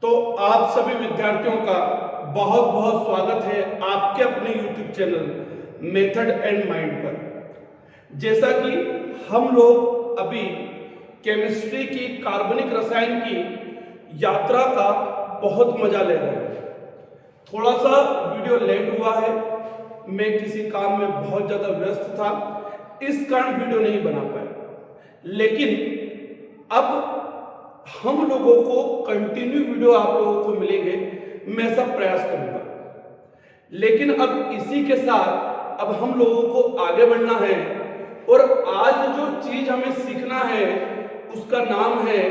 तो आप सभी विद्यार्थियों का बहुत बहुत स्वागत है आपके अपने YouTube channel method and mind पर। जैसा कि हम लोग अभी केमिस्ट्री की कार्बनिक रसायन की यात्रा का बहुत मजा ले रहे हैं। थोड़ा सा वीडियो लेट हुआ है, मैं किसी काम में बहुत ज़्यादा व्यस्त था, इस कारण वीडियो नहीं बना पाया। लेकिन अब हम लोगों को कंटिन्यू वीडियो आप लोगों को मिलेंगे, मैं ऐसा प्रयास करूंगा। लेकिन अब इसी के साथ अब हम लोगों को आगे बढ़ना है और आज जो चीज हमें सीखना है उसका नाम है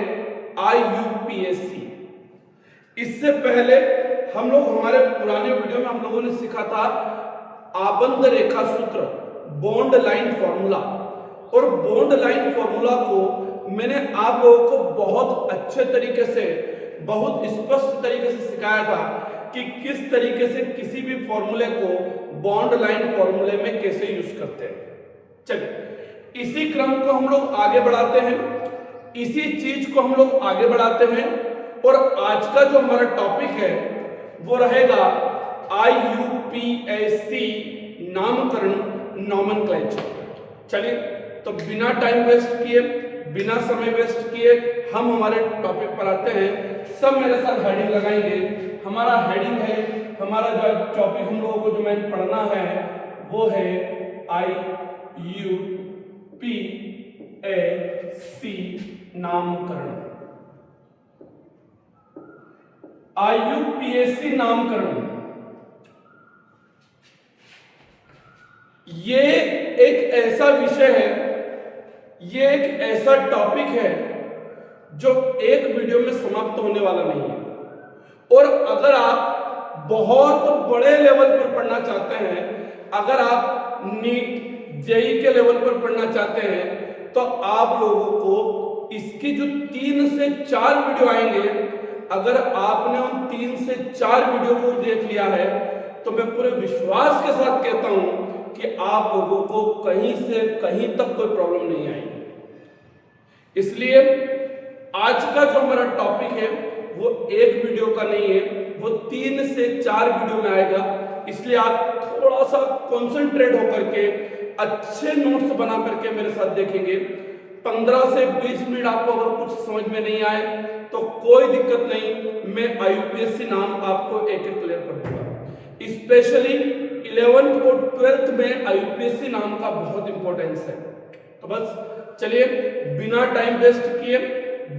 IUPAC। इससे पहले हम लोग हमारे पुराने वीडियो में हम लोगों ने सीखा था आबंध रेखा सूत्र, बॉन्ड लाइन फॉर्मूला। और बॉन्ड लाइन फॉर्मूला को मैंने आप लोगों को बहुत अच्छे तरीके से, बहुत स्पष्ट तरीके से सिखाया था कि किस तरीके से किसी भी फॉर्मूले को बॉन्ड लाइन फॉर्मूले में कैसे यूज करते हैं। चलिए इसी क्रम को हम लोग आगे बढ़ाते हैं, इसी चीज को हम लोग आगे बढ़ाते हैं और आज का जो हमारा टॉपिक है वो रहेगा IUPAC नामकरण, नॉमेनक्लेचर। चलिए तो बिना टाइम वेस्ट किए, बिना समय वेस्ट किए हम हमारे टॉपिक पर आते हैं। सब मेरे साथ हेडिंग लगाएंगे। हमारा हेडिंग है, हमारा जो टॉपिक हम लोगों को जो मैं पढ़ना है वो है IUPAC नामकरण। IUPAC नामकरण ये एक ऐसा विषय है, ये एक ऐसा टॉपिक है जो एक वीडियो में समाप्त होने वाला नहीं है। और अगर आप बहुत बड़े लेवल पर पढ़ना चाहते हैं, अगर आप नीट जेई के लेवल पर पढ़ना चाहते हैं, तो आप लोगों को इसकी जो 3 से 4 वीडियो आएंगे, अगर आपने उन 3 से 4 वीडियो को देख लिया है तो मैं पूरे विश्वास के साथ कहता हूं कि आप लोगों को कहीं से कहीं तक कोई प्रॉब्लम नहीं आएगी। इसलिए आज का जो हमारा टॉपिक है वो एक वीडियो का नहीं है, वो 3 से 4 वीडियो में आएगा। इसलिए आप थोड़ा सा कॉन्सेंट्रेट होकर के अच्छे नोट्स बना करके मेरे साथ देखेंगे। 15 से 20 मिनट आपको अगर कुछ समझ में नहीं आए तो कोई दिक्कत नहीं, मैं IUPAC नाम आपको एक एक क्लियर कर दूंगा। स्पेशली 11th और 12th में IUPAC नाम का बहुत इंपॉर्टेंस है। तो बस चलिए बिना टाइम वेस्ट किए,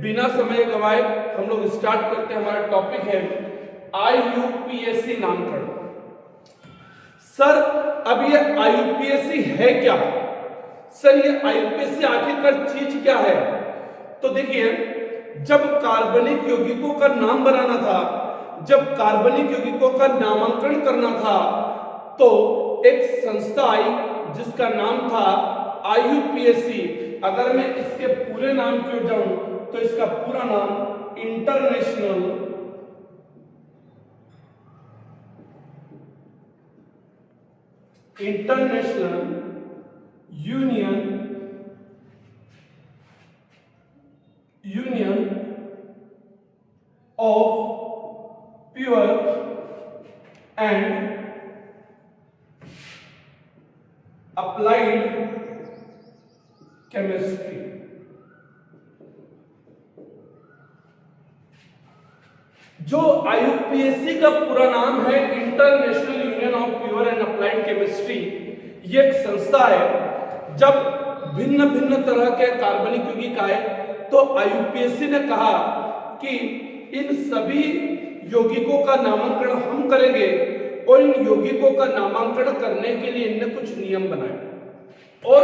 बिना समय गवाए हम लोग स्टार्ट करते हैं। हमारा टॉपिक है IUPAC नामकरण। सर अब ये IUPAC है क्या? सर ये IUPAC आखिरकार चीज क्या है? तो देखिए, जब कार्बनिक यौगिकों का नाम बनाना था, जब कार्बनिक यौगिकों का नामांकन करना था, तो एक संस्था आई जिसका नाम था IUPAC। अगर मैं इसके पूरे नाम की ओर जाऊं तो इसका पूरा नाम international union of pure and applied chemistry. जो IUPAC का पूरा नाम है international union of pure and applied chemistry, ये एक संस्था है। जब भिन्न भिन्न तरह के कार्बनिक यौगिक आए तो IUPAC ने कहा कि इन सभी यौगिकों का नामांकन हम करेंगे और इन यौगिकों का नामांकन करने के लिए इनने कुछ नियम बनाए। और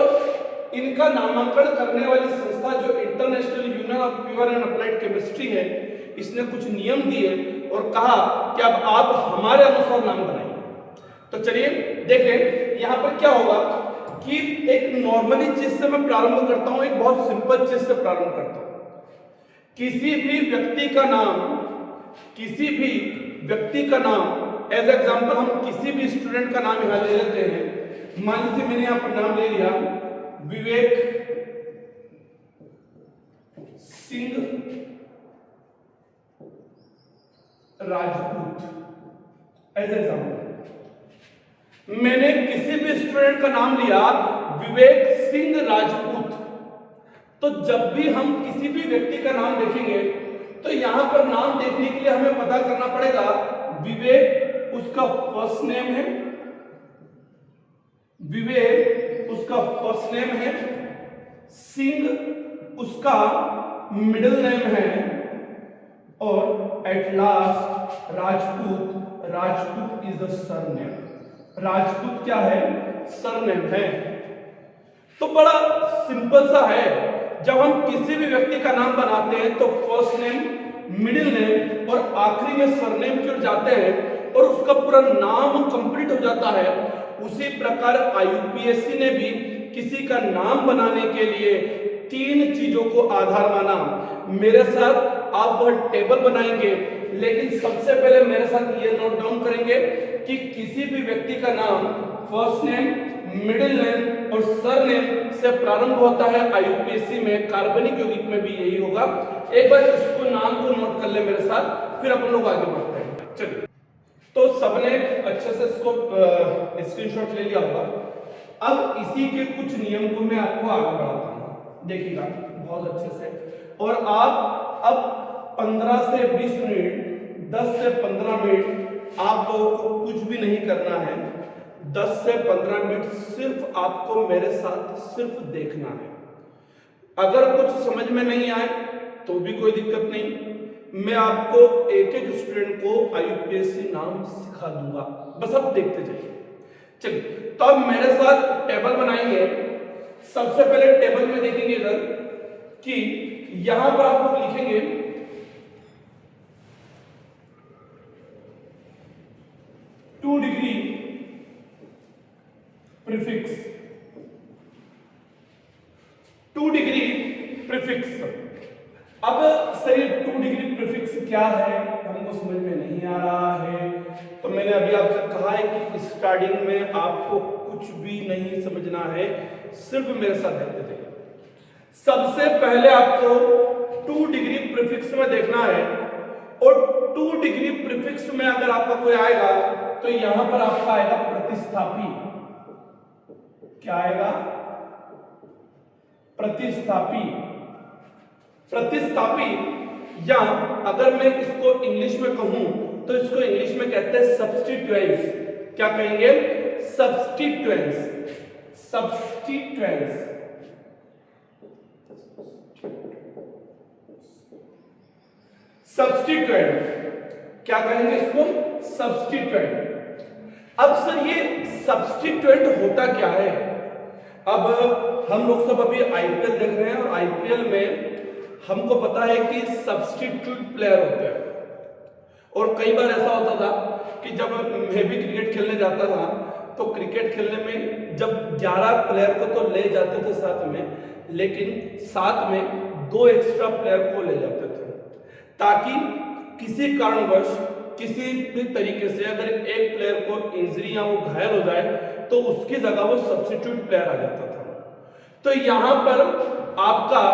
इनका नामांकन करने वाली संस्था जो international union of pure and applied chemistry है, इसने कुछ नियम दिए और कहा कि अब आप हमारे अनुसार नाम बनाइए। तो चलिए देखें यहां पर क्या होगा कि एक नॉर्मली चीज से मैं प्रारंभ करता हूं, एक बहुत सिंपल चीज से प्रारंभ करता हूं। किसी भी व्यक्ति का नाम, किसी भी व्यक्ति का नाम, एज एग्जांपल हम किसी भी स्टूडेंट का नाम यहां ले लेते हैं। मान लीजिए मैंने यहां पर नाम ले लिया विवेक सिंह राजपूत। एज एग्जाम्पल मैंने किसी भी स्टूडेंट का नाम लिया विवेक सिंह राजपूत, तो जब भी हम किसी भी व्यक्ति का नाम देखेंगे तो यहां पर नाम देखने के लिए हमें पता करना पड़ेगा विवेक उसका फर्स्ट नेम है, विवेक उसका फर्स्ट नेम है, सिंह उसका मिडिल नेम है, और at last Rajput, Rajput is the surname. Rajput क्या है? सरनेम है। तो बड़ा सिंपल सा है, जब हम किसी भी व्यक्ति का नाम बनाते हैं तो फर्स्ट नेम, मिडिल नेम और आखिरी में सरनेम जुड़ जाते हैं और उसका पूरा नाम कंप्लीट हो जाता है। उसी प्रकार IUPAC ने भी किसी का नाम बनाने के लिए 3 चीजों को आधार माना। मेरे साथ आप वह टेबल बनाएंगे, लेकिन सबसे पहले मेरे साथ ये नोट डाउन करेंगे कि किसी भी व्यक्ति का नाम फर्स्ट नेम, मिडिल नेम और सरनेम से प्रारंभ होता है। IUPAC में कार्बनिक यौगिक में भी यही होगा। एक बार इसको नाम को नोट कर ले मेरे साथ, फिर अपन लोग आगे बढ़ते हैं। चलिए, तो सबने अच्छे से इसको स्क्रीनशॉट ले लिया होगा। अब इसी के कुछ नियम को मैं आपको आगे बढ़ाता हूँ, देखिएगा बहुत अच्छे से। और आप अब 15 से 20 मिनट, 10 से 15 मिनट आप लोगों को कुछ भी नहीं करना है। 10 से 15 मिनट सिर्फ आपको मेरे साथ सिर्फ देखना है। अगर कुछ समझ में नहीं आए तो भी कोई दिक्कत नहीं, मैं आपको एक एक स्टूडेंट को IUPAC नाम सिखा दूंगा, बस आप देखते जाइए। चलिए, तो अब मेरे साथ टेबल बनाएंगे। सबसे पहले टेबल में देखेंगे इधर कि यहां पर आप लोग लिखेंगे 2 डिग्री प्रीफिक्स, 2 डिग्री प्रीफिक्स। अब सर ये 2 डिग्री प्रीफिक्स क्या है, हमको समझ में नहीं आ रहा है। तो मैंने अभी आपसे कहा है कि स्टार्टिंग में आपको कुछ भी नहीं समझना है, सिर्फ मेरे साथ देखते थे। सबसे पहले आपको 2 डिग्री प्रीफिक्स में देखना है, और 2 डिग्री प्रीफिक्स में अगर आपका कोई आएगा तो यहां पर आपका आएगा प्रतिस्थापी। क्या आएगा? प्रतिस्थापी। प्रतिस्थापी, या अगर मैं इसको इंग्लिश में कहूं तो इसको इंग्लिश में कहते हैं सब्स्टिट्यूएंस। क्या कहेंगे? सब्स्टिट्यूएंस। सब्स्टिट्यूएंस। सब्स्टिट्यूएंट क्या कहेंगे इसको? सब्स्टिट्यूएंट। अब सर ये सब्स्टिट्यूएंट होता क्या है? अब हम लोग सब अभी IPL देख रहे हैं, और IPL में हमको पता है कि सब्स्टिट्यूट प्लेयर होते हैं। और कई बार ऐसा होता था कि जब मैं भी क्रिकेट खेलने जाता था तो क्रिकेट खेलने में जब 11 प्लेयर को तो ले जाते थे साथ में, लेकिन साथ में 2 एक्स्ट्रा प्लेयर को ले जाते थे, ताकि किसी कारणवश किसी भी तरीके से अगर एक प्लेयर को इंजरी या वो घायल हो जाए तो उसकी जगह वो सब्स्टिट्यूट प्लेयर आ जाता था। तो यहां पर आपका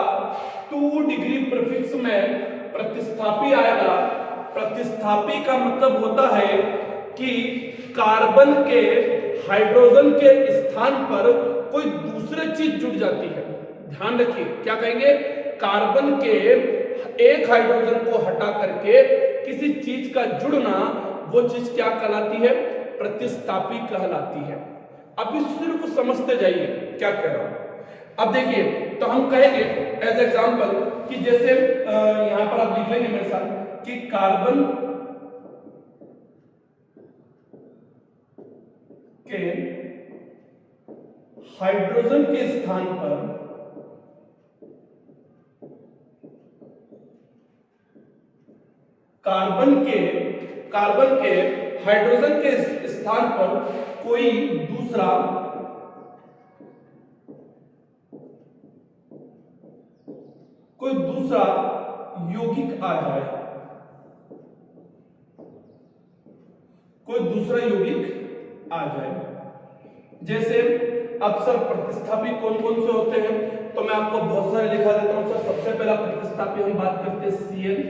2 डिग्री प्रीफिक्स में प्रतिस्थापी आएगा। प्रतिस्थापी का मतलब होता है कि कार्बन के हाइड्रोजन के स्थान पर कोई दूसरी चीज जुड़ जाती है। ध्यान रखिए, क्या कहेंगे? कार्बन के एक हाइड्रोजन को हटा करके किसी चीज का जुड़ना, वो चीज क्या कहलाती है? प्रतिस्थापी कहलाती है। अभी सिर्फ समझते जाइए क्या कह रहा हूं। अब देखिए, तो हम कहेंगे एज एग्जांपल कि जैसे यहां पर आप लिख लेंगे मेरे साथ कि कार्बन के हाइड्रोजन के स्थान पर कार्बन के हाइड्रोजन के स्थान पर कोई दूसरा यौगिक आ जाए, कोई दूसरा यौगिक आ जाए। जैसे अब सर प्रतिस्थापी कौन कौन से होते हैं, तो मैं आपको बहुत सारे लिखा देता हूं सर। सबसे पहला प्रतिस्थापी हम बात करते हैं Cl।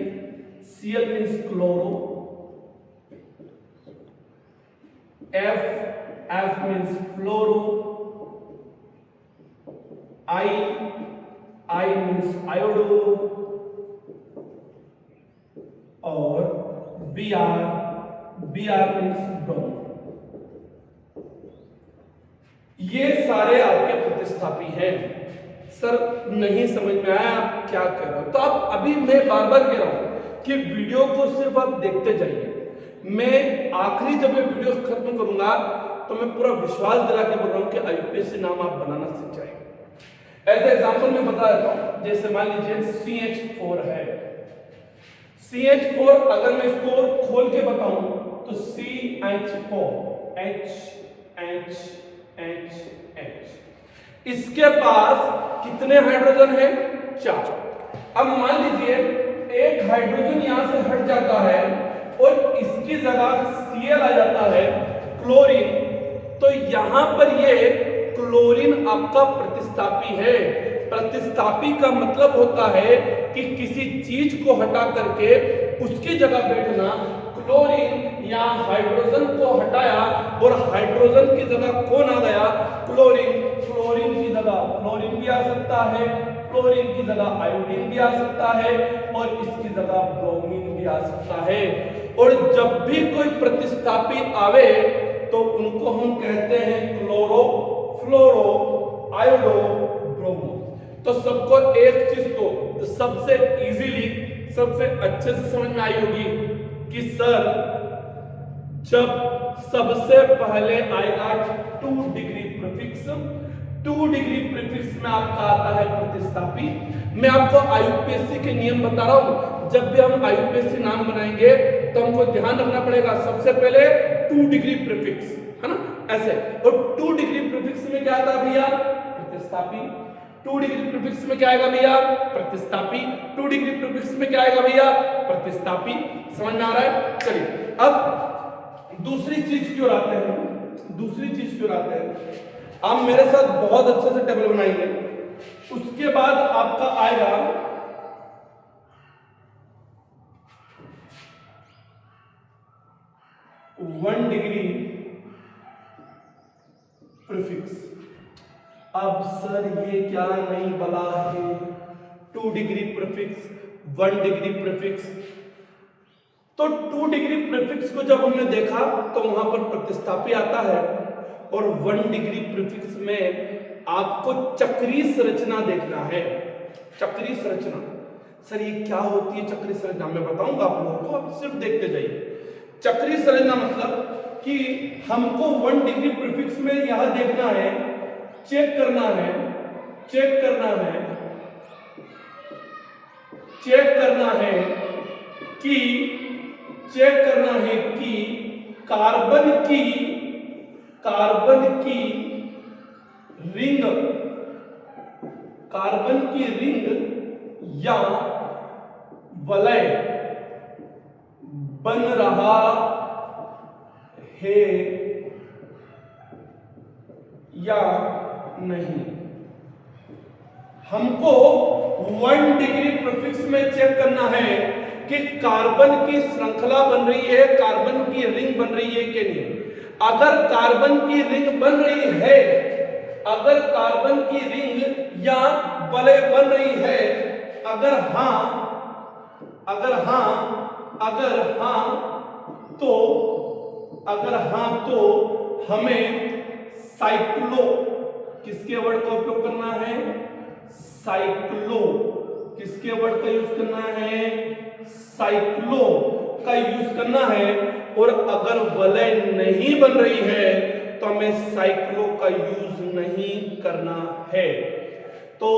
Cl means chloro, F means fluoro, I means iodo, और Br means ब्रोमो। ये सारे आपके प्रतिस्थापी हैं। सर नहीं समझ में आया आप क्या कह रहे हो? तो आप अभी मैं बार बार कह रहा हूं कि वीडियो को सिर्फ आप देखते जाइए। मैं आखिरी जब मैं वीडियो खत्म करूंगा तो मैं पूरा विश्वास दिला के बोल रहा हूं कि आईयूपीएससी नाम आप बनाना सीख जाएंगे। एज एग्जाम्पल मैं बता देता हूं, जैसे मान लीजिए CH4 है। CH4 अगर मैं इसको खोल के बताऊं तो CH4 H इसके पास कितने हाइड्रोजन है? 4। अब मान लीजिए एक हाइड्रोजन यहां से हट जाता है और इसकी जगह Cl आ जाता है, क्लोरीन। तो यहां पर ये क्लोरीन आपका प्रतिस्थापी है। प्रतिस्थापी का मतलब होता है कि किसी चीज को हटा करके उसकी जगह बैठना। क्लोरीन यहाँ हाइड्रोजन को हटाया और हाइड्रोजन की जगह कौन आ गया? क्लोरीन। क्लोरीन की जगह फ्लोरीन भी आ सकता है, फ्लोरीन की जगह आयोडीन भी आ सकता है, और इसकी जगह ब्रोमीन भी आ सकता है। और जब भी कोई प्रतिस्थापी आवे तो उनको हम कहते हैं क्लोरो, फ्लोरो, आयोडो, ब्रोमो। तो सबको एक चीज तो सबसे इजीली, सबसे अच्छे से समझ में आई होगी कि सर जब सबसे पहले आएगा 2 डिग्री प्रीफिक्स। 2 डिग्री प्रीफिक्स में आपका आता है प्रतिस्थापी। मैं आपको आईयूपीएससी के नियम बता रहा हूं। जब भी हम आईयूपीएससी नाम बनाएंगे तो हमको ध्यान रखना पड़ेगा, सबसे पहले 2 डिग्री प्रीफिक्स, है ना, ऐसे। और 2 डिग्री प्रीफिक्स में क्या आता है भैया? प्रतिस्थापी। 2 डिग्री प्रीफिक्स में क्या आएगा भैया? प्रतिस्थापी। 2 डिग्री प्रीफिक्स में क्या आएगा भैया? प्रतिस्थापी। समझ में आ रहा है? चलिए अब दूसरी चीज क्यों आते हैं, दूसरी चीज क्यों आते हैं, आप मेरे साथ बहुत अच्छे से टेबल बनाएंगे। उसके बाद आपका आएगा 1 डिग्री प्रीफिक्स। अब सर ये क्या नहीं बला है? 2 डिग्री प्रीफिक्स, 1 डिग्री प्रीफिक्स। तो 2 डिग्री प्रीफिक्स को जब हमने देखा तो वहां पर प्रतिस्थापी आता है, और 1 डिग्री प्रीफिक्स में आपको चक्रीय संरचना देखना है। चक्रीय संरचना, सर ये क्या होती है चक्रीय संरचना? मैं बताऊंगा आप लोगों को, आप सिर्फ देखते जाइए। चक्रीय संरचना मतलब कि हमको 1 डिग्री प्रीफिक्स में यह देखना है, चेक करना है, चेक करना है, चेक करना है कि कार्बन की रिंग या वलय बन रहा है या नहीं। हमको 1 डिग्री प्रीफिक्स में चेक करना है कि कार्बन की श्रृंखला बन रही है, कार्बन की रिंग बन रही है कि नहीं। अगर कार्बन की रिंग बन रही है, अगर कार्बन की रिंग या वलय बन रही है, अगर हाँ तो हमें साइक्लो, किसके वर्ड का उपयोग करना है? साइक्लो, किसके वर्ड का यूज करना है? साइक्लो का यूज करना है। और अगर वलय नहीं बन रही है तो हमें साइक्लो का यूज नहीं करना है। तो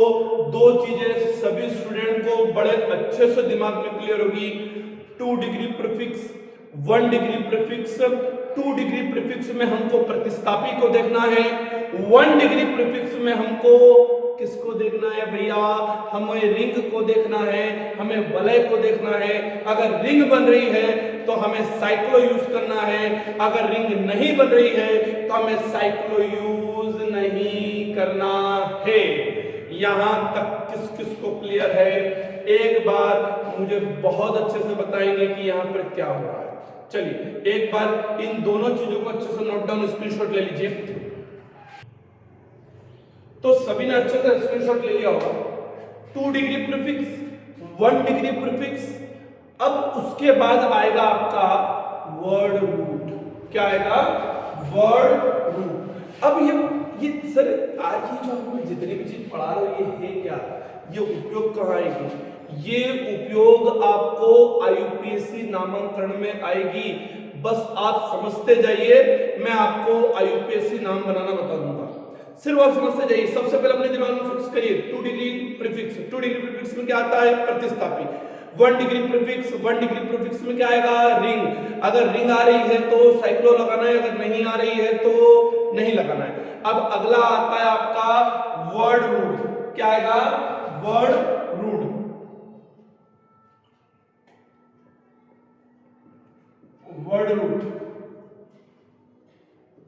दो चीजें सभी स्टूडेंट को बड़े अच्छे से दिमाग में क्लियर होगी। 2 degree prefix, 1 degree prefix. 2 degree prefix में हमको प्रतिस्थापी को देखना है, 1 डिग्री प्रीफिक्स में हमको किसको देखना है भैया? हमें रिंग को देखना है, हमें वलय को देखना है। अगर रिंग बन रही है तो हमें साइक्लो यूज करना है, अगर रिंग नहीं बन रही है तो हमें साइक्लो यूज नहीं करना है। यहां तक किस किस को क्लियर है? एक बार मुझे बहुत अच्छे से बताएंगे कि यहां पर क्या हो रहा है। चलिए एक बार इन दोनों चीजों को अच्छे से नोट डाउन स्क्रीनशॉट ले लीजिए। तो सभी ने अच्छे से स्क्रीनशॉट ले लिया होगा। 2 डिग्री प्रीफिक्स, 1 डिग्री प्रीफिक्स, अब उसके बाद आएगा आपका वर्ड रूट। क्या आएगा? Word root. अब ये सर आज ही जो आपको जितनी भी चीज पढ़ा रहे हो ये है क्या, ये उपयोग कहाँ आएगी? ये उपयोग आपको आईयूपीएससी नामांकन में आएगी। बस आप समझते जाइए, मैं आपको आईयूपीएससी नाम बनाना बता दूंगा, सिर्फ आप समझते जाइए। सबसे पहले अपने दिमाग में फिक्स करिए 2 डिग्री प्रीफिक्स। 2 डिग्री प्रीफिक्स में क्या आता है? प्रतिस्थापी। 1 डिग्री प्रीफिक्स, 1 डिग्री प्रीफिक्स में क्या आएगा? रिंग। अगर रिंग आ रही है तो साइक्लो लगाना है, अगर नहीं आ रही है तो नहीं लगाना है। अब अगला आता है आपका वर्ड रूट। क्या आएगा? Word root. वर्ड रूट,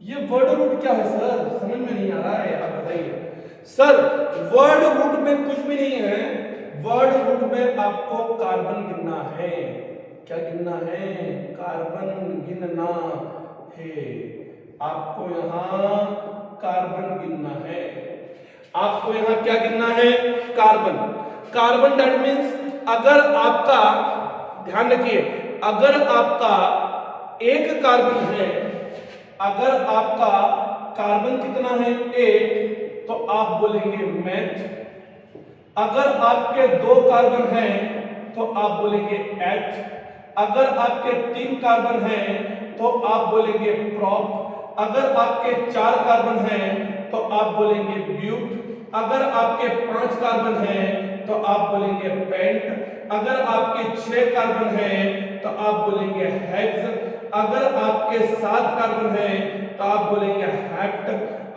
ये वर्ड रूट क्या है सर? समझ में नहीं आ रहा है, आप बताइए। सर वर्ड रूट में कुछ भी नहीं है, वर्ड रूट में आपको कार्बन गिनना है। क्या गिनना है? कार्बन गिनना है। आपको यहां कार्बन गिनना है। आपको यहां क्या गिनना है? कार्बन। कार्बन दैट मीन्स अगर आपका, ध्यान रखिए, अगर आपका एक कार्बन है, अगर आपका कार्बन कितना है? 8, तो आप बोलेंगे मैथ। अगर आपके 2 कार्बन हैं तो आप बोलेंगे एट। अगर आपके 3 कार्बन हैं तो आप बोलेंगे प्रॉप। अगर आपके 4 कार्बन हैं तो आप बोलेंगे ब्यूट। अगर आपके 5 कार्बन हैं तो आप बोलेंगे पेंट। अगर आपके 6 कार्बन हैं तो आप बोलेंगे हेक्स। अगर आपके 7 कार्बन हैं तो आप बोलेंगे हेप्ट।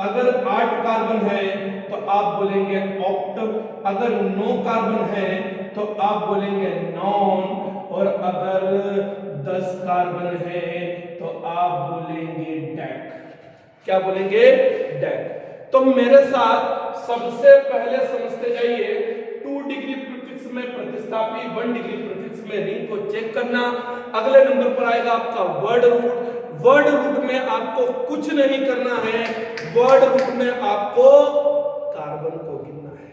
अगर 8 कार्बन है तो आप बोलेंगे ऑक्ट। अगर 9 कार्बन है तो आप बोलेंगे नॉन। और अगर 10 कार्बन है तो आप बोलेंगे डेक। क्या बोलेंगे? डेक। तो मेरे साथ सबसे पहले समझते जाइए 2 डिग्री प्रीफिक्स में प्रतिस्थापी, 1 डिग्री प्रीफिक्स में रिंग को चेक करना। अगले नंबर पर आएगा आपका वर्ड रूट। वर्ड रूट में आपको कुछ नहीं करना है, वर्ड रूट में आपको कार्बन को गिनना है।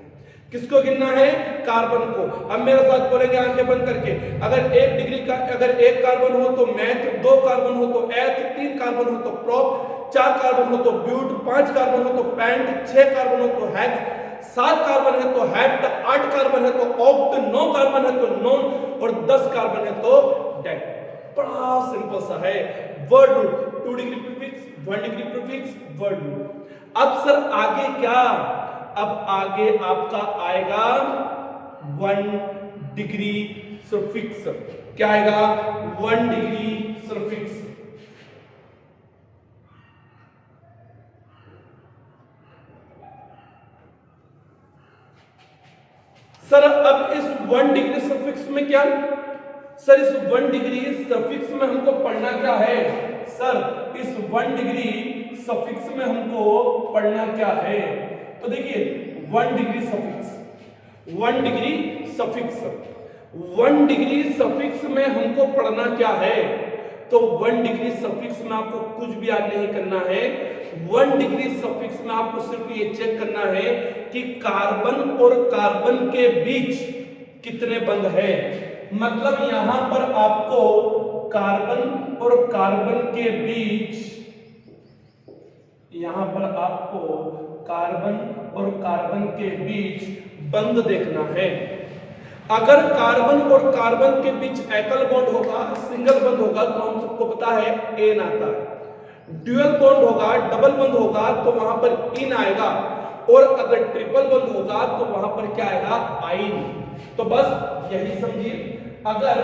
किसको गिनना है? कार्बन को। अब मेरे साथ बोलेंगे आंखें बंद करके, अगर 1 डिग्री का, अगर 1 कार्बन हो तो मैथ, 2 कार्बन हो तो एथ, 3 कार्बन हो तो प्रॉप, 4 कार्बन हो तो ब्यूट, 5 कार्बन हो तो पैंट, 6 कार्बन हो तो हेक्स, 7 कार्बन है तो हेप्ट, 8 कार्बन है तो ऑक्ट, 9 कार्बन है तो नॉन और 10 कार्बन है तो डेक। बड़ा सिंपल सा है word root. 2 degree prefix, 1 degree prefix, word root. अब सर आगे क्या? अब आगे आपका आएगा 1 डिग्री सफिक्स। क्या आएगा? 1 डिग्री सफिक्स। सर अब इस 1 डिग्री सफिक्स में क्या? सर इस 1 डिग्री सफिक्स में हमको पढ़ना क्या है? सर इस 1 डिग्री सफिक्स में हमको पढ़ना क्या है? तो देखिए 1 degree suffix, 1 degree suffix, 1 degree suffix में हमको पढ़ना क्या है? तो 1 डिग्री सफिक्स में आपको कुछ भी याद नहीं करना है। 1 डिग्री सफिक्स में आपको सिर्फ ये चेक करना है कि कार्बन और कार्बन के बीच कितने बंध है। मतलब यहां पर आपको कार्बन और कार्बन के बीच, यहां पर आपको कार्बन और कार्बन के बीच बंध देखना है। अगर कार्बन और कार्बन के बीच एकल बॉन्ड होगा, सिंगल बंध होगा, तो हम सबको पता है एन आता है। ड्यूअल बॉन्ड होगा, डबल बंध होगा, तो वहां पर इन आएगा। और अगर ट्रिपल बंध होगा तो वहां पर क्या आएगा? आइन। तो बस यही समझिए, अगर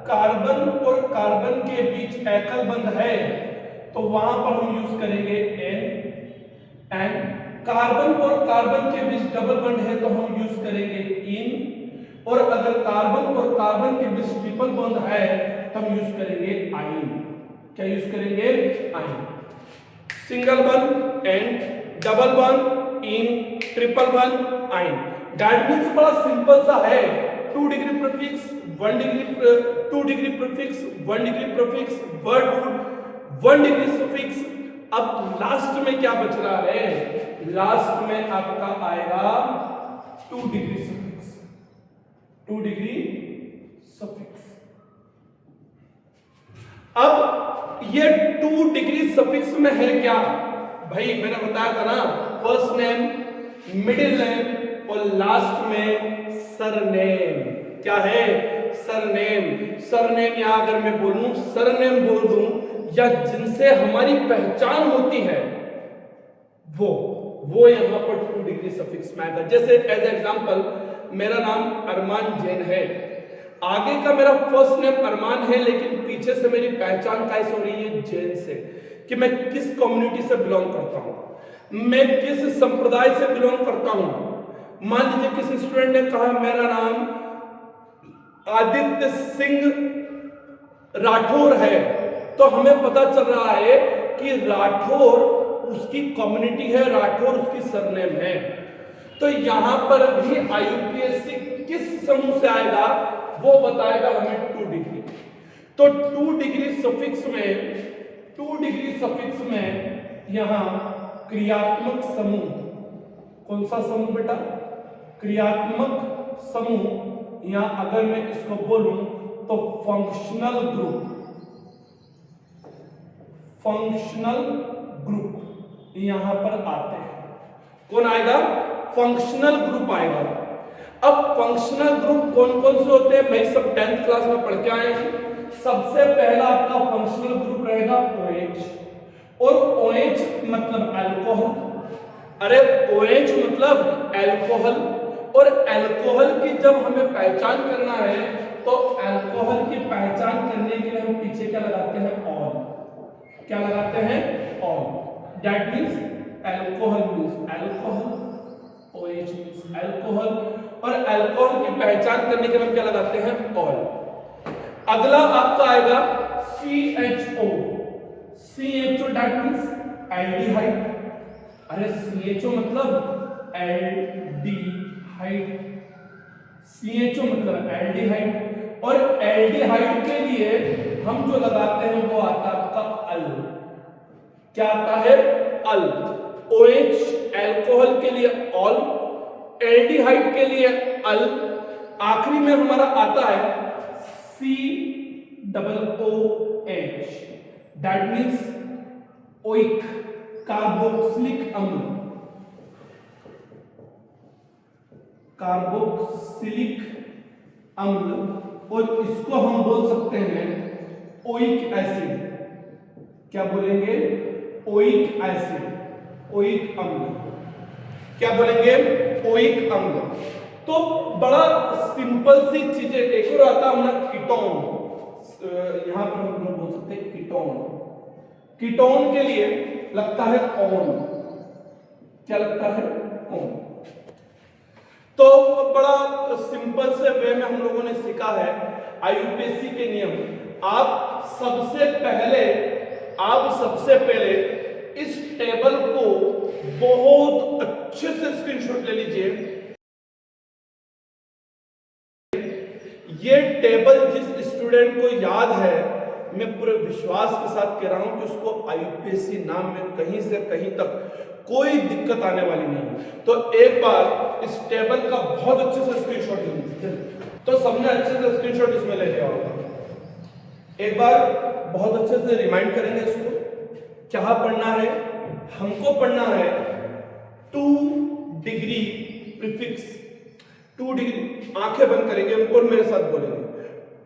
कार्बन और कार्बन के बीच एकल बंध है तो वहां पर हम यूज करेंगे एन। कार्बन और कार्बन के बीच डबल बंध है तो हम यूज करेंगे इन। और अगर कार्बन और कार्बन के बीच ट्रिपल बंध है तो हम यूज करेंगे आइन। क्या यूज करेंगे? आइन। सिंगल बंध एन, डबल बंध इन, ट्रिपल बंध आइन। दैट मींस बड़ा सिंपल सा है। 2 degree prefix 1 degree 2 degree prefix 1 degree prefix word root 1 degree suffix. अब लास्ट में क्या बच रहा है? लास्ट में आपका आएगा 2 डिग्री सफिक्स 2 डिग्री सफिक्स। अब ये 2 डिग्री सफिक्स में है क्या भाई? मैंने बताया था ना, फर्स्ट नेम मिडिल नेम और लास्ट में सरनेम। क्या है? सरनेम। सरनेम यहां अगर मैं बोलूं, सरनेम बोल दूं या जिनसे हमारी पहचान होती है वो यहां पर 2 डिग्री सफिक्स में आएगा। जैसे एज एग्जांपल मेरा नाम अरमान जैन है, आगे का मेरा फर्स्ट नेम अरमान है लेकिन पीछे से मेरी पहचान कैसे हो रही है? जैन से, कि मैं किस कम्युनिटी से बिलोंग करता हूं, मैं किस संप्रदाय से बिलोंग करता हूं। मान लीजिए किसी स्टूडेंट ने कहा मेरा नाम आदित्य सिंह राठौर है, तो हमें पता चल रहा है कि राठौर उसकी कम्युनिटी है, राठौर उसकी सरनेम है। तो यहां पर भी आईयूपीएससी किस समूह से आएगा वो बताएगा हमें 2 डिग्री। तो 2 डिग्री सफिक्स में यहां क्रियात्मक समूह, कौन सा समूह बेटा? क्रियात्मक समूह। यहां अगर मैं इसको बोलूं तो फंक्शनल ग्रुप यहां पर आते हैं। कौन आएगा? फंक्शनल ग्रुप आएगा। अब फंक्शनल ग्रुप कौन कौन से होते हैं भाई? सब 10th क्लास में पढ़ के आए हैं। सबसे पहला आपका फंक्शनल ग्रुप रहेगा OH, और OH मतलब अल्कोहल। अरे OH मतलब अल्कोहल, और अल्कोहल की जब हमें पहचान करना है तो अल्कोहल की पहचान करने के लिए हम पीछे क्या लगाते हैं? ऑल। क्या लगाते हैं? All. That means alcohol means alcohol, OH means alcohol, और अल्कोहल की पहचान करने के लिए हम क्या लगाते हैं? ऑल। अगला आपका आएगा CHO। CHO that means aldehyde. अरे CHO मतलब एल्डिहाइड, CHO मतलब एल्डिहाइड, और एल्डिहाइड के लिए हम जो लगाते हैं वो आता है आपका अल। क्या आता है? अल। OH अल्कोहल के लिए ऑल, एल्डिहाइड के लिए अल, आखिरी में हमारा आता है COOH that means oic, carboxylic अम्ल। कार्बोक्सिलिक अम्ल, और इसको हम बोल सकते हैं ओइक एसिड। क्या बोलेंगे? ओइक एसिड, ओइक अम्ल। क्या बोलेंगे? ओइक अम्ल। तो बड़ा सिंपल सी चीजें। एक और आता है ना कीटोन, यहां पर हम लोग बोल सकते हैं कीटोन। कीटोन के लिए लगता है ऑन। क्या लगता है? ऑन। तो बड़ा सिंपल से वे में हम लोगों ने सीखा है आईयूपीएससी के नियम। आप सबसे पहले इस टेबल को बहुत अच्छे से स्क्रीनशॉट ले लीजिए। ये टेबल जिस स्टूडेंट को याद है, मैं पूरे विश्वास के साथ कह रहा हूं कि उसको आईयूपीएससी नाम में कहीं से कहीं तक कोई दिक्कत आने वाली नहीं। तो एक बार इस टेबल का बहुत अच्छे से स्क्रीनशॉट ले लीजिए। तो सबने अच्छे से स्क्रीनशॉट इसमें ले लिया होगा। एक बार बहुत अच्छे से रिमाइंड करेंगे इसको। क्या पढ़ना है? हमको पढ़ना है 2 डिग्री प्रीफिक्स। 2 डिग्री, आंखें बंद करेंगे और मेरे साथ बोलेंगे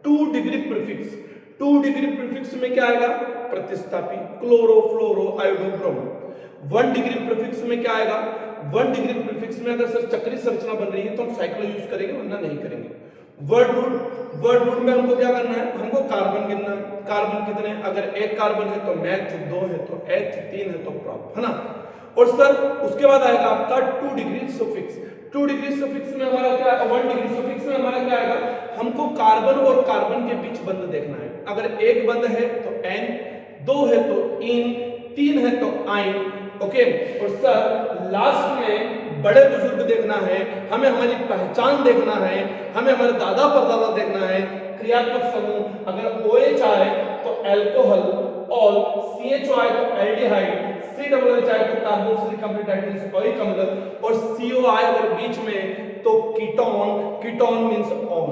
2 डिग्री प्रीफिक्स। 2 डिग्री प्रीफिक्स में क्या आएगा? प्रतिस्थापी, क्लोरो, फ्लोरो, आयोडो, ब्रोमो। 1 डिग्री प्रीफिक्स में क्या आएगा? 1 डिग्री प्रीफिक्स में अगर सर चक्री संरचना बन रही है तो हम साइक्लो यूज करेंगे, वरना नहीं करेंगे। वर्ड रूट में हमको क्या करना है? हमको कार्बन गिनना है। कार्बन कितने? अगर एक कार्बन है तो मैथ, 2 है तो एच, 3 है तो प्रॉप, है ना। और सर उसके बाद आएगा आपका 2 डिग्री सफिक्स। 2 डिग्री सफिक्स में हमारा क्या है? 1 डिग्री सफिक्स में हमारा क्या आएगा? हमको कार्बन और कार्बन के बीच बंध देखना है। अगर एक बंध है तो एन, 2 है तो इन, 3 है तो आइन। ओके। और सर लास्ट में बड़े बुजुर्ग देखना है, हमें हमारी पहचान देखना है, हमें हमारे दादा परदादा देखना है। क्रियात्मक समूह अगर OH आए तो अल्कोहल, और CHO आए तो एल्डिहाइड, COOH आए तो कार्बोक्सिलिक एसिड डाइसल्फोइक अम्ल, और CO आए अगर बीच में तो कीटोन, कीटोन मींस ऑन।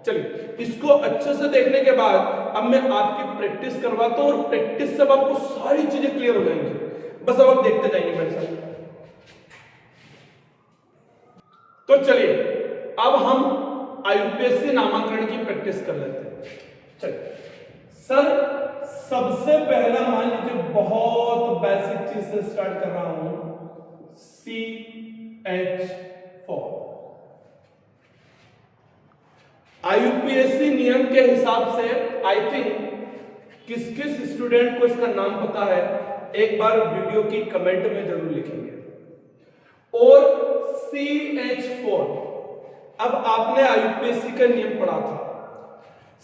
चलिए इसको अच्छे से देखने के बाद अब मैं आपकी प्रैक्टिस करवाता हूं, और प्रैक्टिस से आपको सारी चीजें क्लियर हो जाएंगी। बस अब आप देखते जाइए मेरे साथ। तो चलिए अब हम IUPAC नामांकन की प्रैक्टिस कर लेते हैं। चलिए सर, सबसे पहला मान लीजिए बहुत बेसिक चीज से स्टार्ट कर रहा हूं, CH4। IUPAC नियम के हिसाब से आई थिंक किस किस स्टूडेंट को इसका नाम पता है, एक बार वीडियो की कमेंट में जरूर लिखेंगे। और CH4, अब आपने IUPAC का नियम पढ़ा था,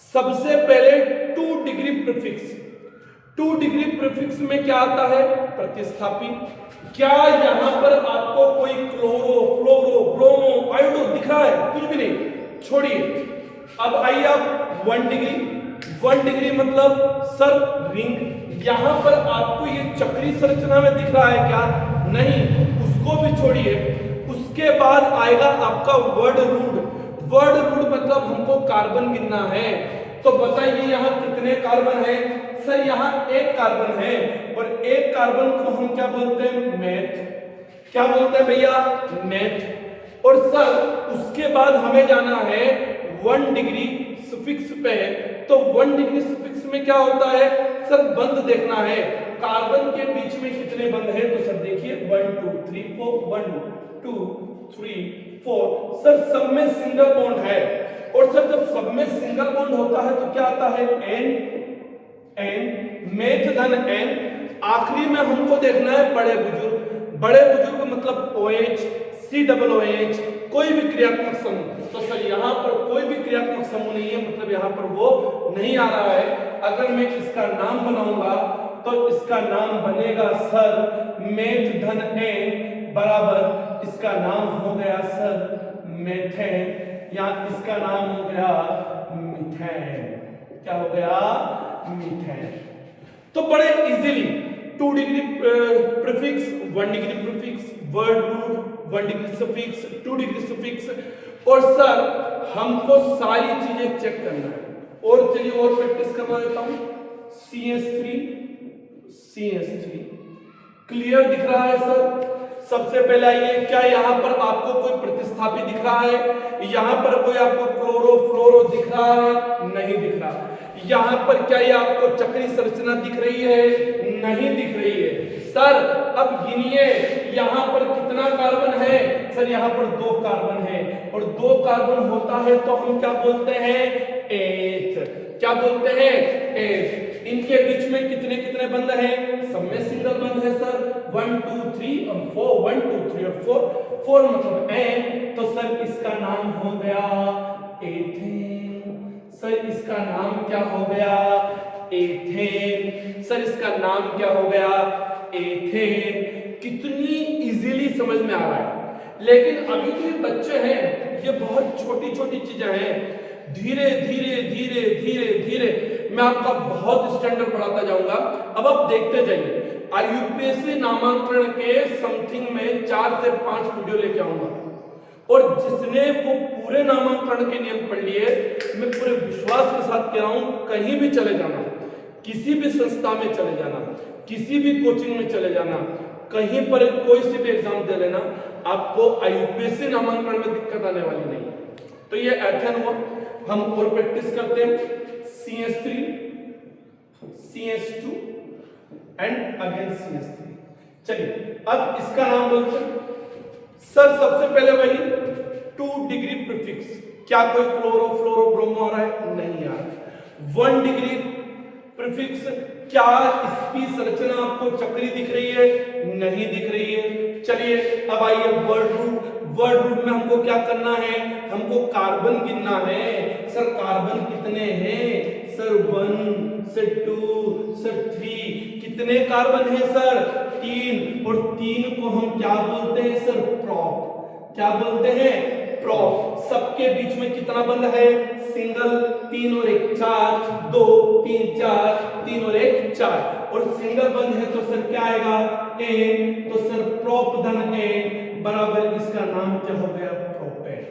सबसे पहले 2 डिग्री प्रीफिक्स। 2 डिग्री प्रीफिक्स में क्या आता है? प्रतिस्थापी। क्या यहां पर आपको कोई क्लोरो, फ्लोरो, ब्रोमो, आयोडो दिख रहा है? कुछ भी नहीं, छोड़िए। अब आइए आप 1 डिग्री। 1 डिग्री मतलब सर रिंग, यहां पर आपको ये चक्री संरचना में दिख रहा है क्या? नहीं, उसको भी छोड़िए। उसके बाद आएगा आपका वर्ड रूट। वर्ड रूट मतलब हमको कार्बन गिनना है, तो बताइए यहां कितने कार्बन है? सर यहां 1 कार्बन है, और 1 कार्बन को हम क्या बोलते हैं? मेथ। क्या बोलते हैं भैया? मेथ। और सर उसके बाद हमें जाना है 1 डिग्री सफिक्स पे, तो 1 डिग्री सफिक्स में क्या होता है? सर बंध देखना है, कार्बन के बीच में कितने बंध है? तो सर देखिए 1 2 3 4, 1 2 3 4। सर सब में सिंगल बॉन्ड है, और सर जब सब में सिंगल बॉन्ड होता है तो क्या आता है? एन, मेथ धन एन। आखिरी में हमको देखना है बड़े बुजुर्ग। बड़े बुजुर्ग मतलब OH, COOH, कोई भी क्रियात्मक समूह। तो सर यहाँ पर कोई भी क्रियात्मक समूह नहीं है, मतलब यहाँ पर वो नहीं आ रहा है। अगर मैं इसका नाम बनाऊंगा तो इसका नाम बनेगा सर मेथ धन एन बराबर, इसका नाम हो गया सर मेथेन, या इसका नाम हो गया मीथेन। क्या हो गया? मीथेन। तो बड़े easily 2 degree prefix, 1 degree prefix, word root, 1 degree suffix, 2 degree suffix, और सर हमको सारी चीजें चेक करना है। और चलिए और प्रैक्टिस करवा देता हूं। CH3 क्लियर दिख रहा है सर? सबसे पहले आइए, क्या यहाँ पर आपको कोई प्रतिस्थापी दिख रहा है? यहाँ पर कोई आपको क्लोरो, फ्लोरो दिख रहा है? नहीं दिख रहा। यहाँ पर क्या ये आपको चक्री संरचना दिख रही है? नहीं दिख रही है। सर अब गिनिए यहाँ पर कितना कार्बन है? सर यहाँ पर 2 कार्बन है, और 2 कार्बन होता है तो हम क्या बोलते हैं? एथ। क्या बोलते हैं? एथ। इनके बीच में कितने कितने बंध हैं? सब में सिंगल बंध है सर, 1 2 3 और 4, 1 2 3 और 4, 4 मतलब एन। तो सर इसका नाम हो गया एथेन। सर इसका नाम क्या हो गया? एथेन। सर इसका नाम क्या हो गया? एथेन। कितनी इजीली समझ में आ रहा है। लेकिन अभी जो बच्चे हैं ये बहुत छोटी छोटी चीजें हैं, धीरे धीरे धीरे धीरे धीरे मैं आपका बहुत स्टैंडर्ड बढ़ाता जाऊंगा। अब आप देखते जाइए, IUPAC नामांकन के समथिंग में 4 से 5 वीडियो लेके आऊंगा, और जिसने वो पूरे नामांकन के नियम पढ़ लिए, मैं पूरे विश्वास के साथ कह रहा हूं, कहीं भी चले जाना, किसी भी संस्था में चले जाना, किसी भी कोचिंग में चले जाना, कहीं पर कोई सी भी एग्जाम दे लेना, आपको IUPAC नामांकन में दिक्कत आने वाली नहीं है। तो ये एथेन हुआ। हम और प्रैक्टिस करते हैं। CH3, CH2 and again CH3। चलिए अब इसका नाम बोलते हैं। सर सबसे पहले वही 2 डिग्री प्रीफिक्स। क्या कोई क्लोरो, फ्लोरो, ब्रोमो आ रहा है? नहीं आ रहा। 1 डिग्री प्रीफिक्स, क्या इसकी संरचना आपको चक्री दिख रही है? नहीं दिख रही है। चलिए अब आइए वर्ड रूट। वर्ड रूट में हमको क्या करना है? हमको कार्बन गिनना है। सर कार्बन कितने हैं? सर 1, सर 2, सर 3, कितने कार्बन है सर? 3, और 3 को हम क्या बोलते हैं सर? प्रॉप। क्या बोलते हैं? प्रॉप। सबके बीच में कितना बंध है? सिंगल। 3 और 1 4, 2 3 4, 3 और 1 4, और सिंगल बंध है तो सर क्या आएगा? एन। तो सर प्रोप धन एन बराबर इसका नाम क्या हो गया? प्रोपेन।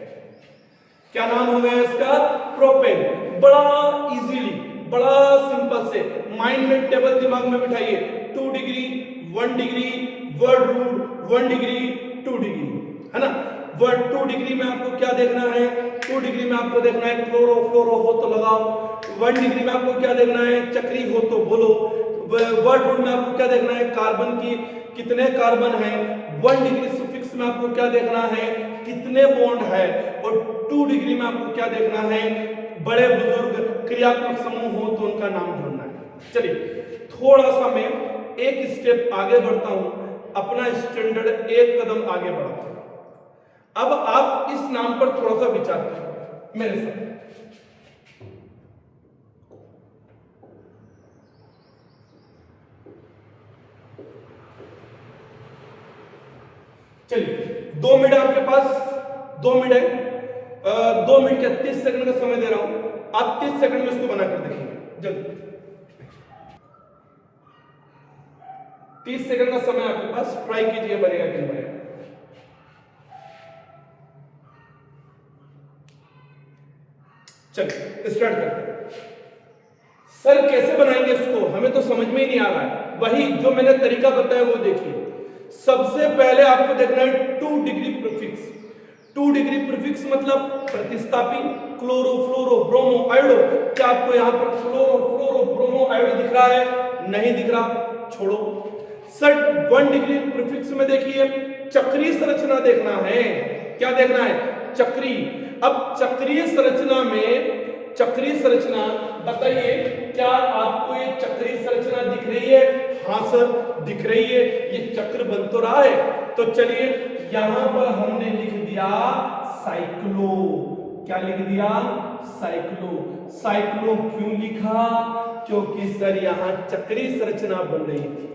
क्या नाम हो गया इसका? प्रोपेन। बड़ा इजीली, बड़ा सिंपल से माइंड में टेबल दिमाग में बिठाइए। 2 degree, 1 degree, word root 1 degree, 2 degree, है ना? वर्ड 2 डिग्री में आपको क्या देखना है? 2 डिग्री में आपको देखना है क्लोरो फ्लोरो हो तो लगाओ। 1 डिग्री में आपको क्या देखना है? चक्री हो तो बोलो। वर्ड रूट में आपको क्या देखना है? कार्बन की कितने कार्बन है। 1 डिग्री सुफिक्स में आपको क्या देखना है? कितने बॉन्ड है। और 2 डिग्री में आपको क्या देखना है? बड़े बुजुर्ग क्रियात्मक समूह हो तो उनका नाम ढूंढना है। चलिए थोड़ा सा मैं एक स्टेप आगे बढ़ता हूं, अपना स्टैंडर्ड एक कदम आगे बढ़ाता हूं। अब आप इस नाम पर थोड़ा सा विचार करें मेरे साथ। चलिए 2 मिनट आपके पास, 2 मिनट है, 2 मिनट क्या 30 सेकंड का समय दे रहा हूं। आप 30 सेकंड में इसको बनाकर देखेंगे जल्दी। 30 सेकंड का समय आपके पास, ट्राई कीजिए बनेगा कि नहीं बनेगा। चलिए स्टार्ट करते हैं। सर कैसे बनाएंगे इसको? हमें तो समझ में ही नहीं आ रहा है। वही जो मैंने तरीका बताया वो देखिए। सबसे पहले आपको देखना है 2 डिग्री प्रीफिक्स। 2 डिग्री प्रीफिक्स मतलब प्रतिस्थापी। Chloro fluoro bromo iodo. क्या आपको यहां पर क्लोरो फ्लोरो ब्रोमो आयोडो दिख रहा है? नहीं दिख रहा, छोड़ो। सर 1 डिग्री प्रीफिक्स में देखिए चक्रीय संरचना देखना है। क्या देखना है? चक्री। अब चक्रीय संरचना में, चक्रीय संरचना बताइए, क्या आपको ये चक्रीय संरचना दिख रही है? हाँ सर दिख रही है, ये चक्र बन तो रहा है। तो चलिए यहां पर हमने लिख दिया साइक्लो। क्या लिख दिया? साइक्लो। साइक्लो क्यों लिखा? क्योंकि सर यहां चक्रीय संरचना बन रही थी।